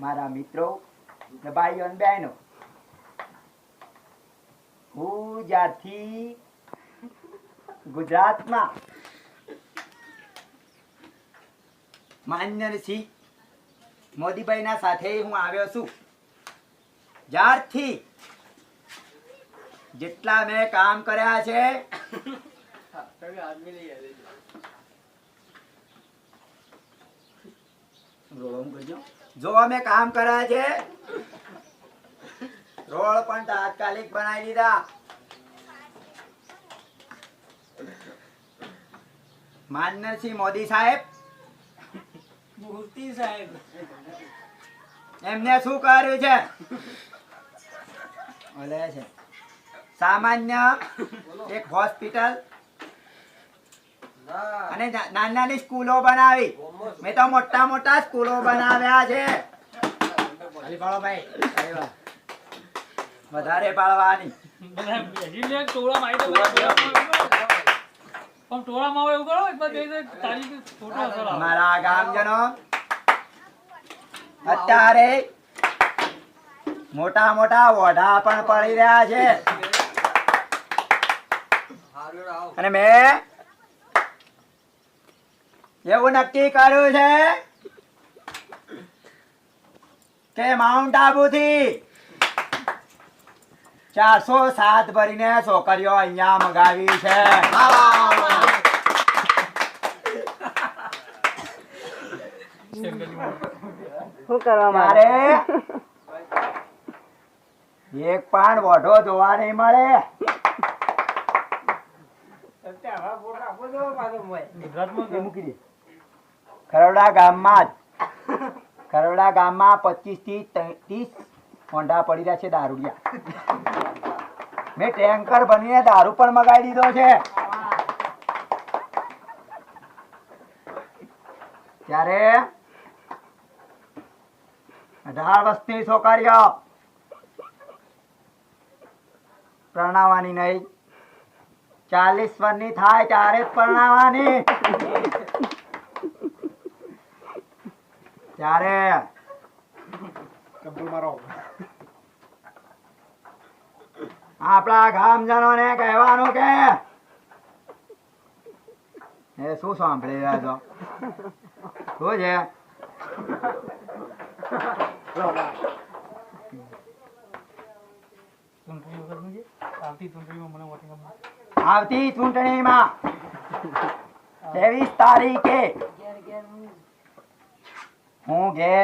મારા મિત્રો ને ભાઈઓ અને બહેનો, હું જ્યારથી ગુજરાતમાં માન્ય શ્રી મોદીભાઈના સાથે હું આવ્યો છું, જ્યારથી જેટલા મેં કામ કર્યા છે જો અમે કામ કર્યા છે, રોડ પણ તાત્કાલિક બનાવી દીધા. માન્ય શ્રી મોદી સાહેબ એમને શું કર્યું છે? ઓલે છે સામાન્ય એક હોસ્પિટલ અને નાની સ્કૂલો બનાવી. મેં તો મોટા મોટા સ્કૂલો બનાવ્યા છે. વધારે પાડવાની અમારા ગામજનો અત્યારે મોટા મોટા ઓઢા પણ પડી રહ્યા છે અને મેં એવું નક્કી કર્યું છે કે માઉન્ટ આબુ થી 407 ભરીને છોકરીઓ અહીંયા મગાવી છે. શું કરવા મારે એક પણ વોઢો જોવા નહીં મળે. ખરોડા ગામમાં 25 થી 30 હોંડા પડી રહ્યા છે દારૂડિયા. મેં ટેન્કર બનીને દારૂ પણ મગાવી દીધો છે. ત્યારે 18 વર્ષની છોકરીઓ પરણાવાની નહીં, 40 વર્ષની થાય ત્યારે જ પરણાવાની. ત્યારે આપણા ગામજનોને કહેવાનું કે એ શું સાંભળી રહ્યા છો? શું છે? આવતી ચૂંટણીમાં 23 તારીખે હું ઘેર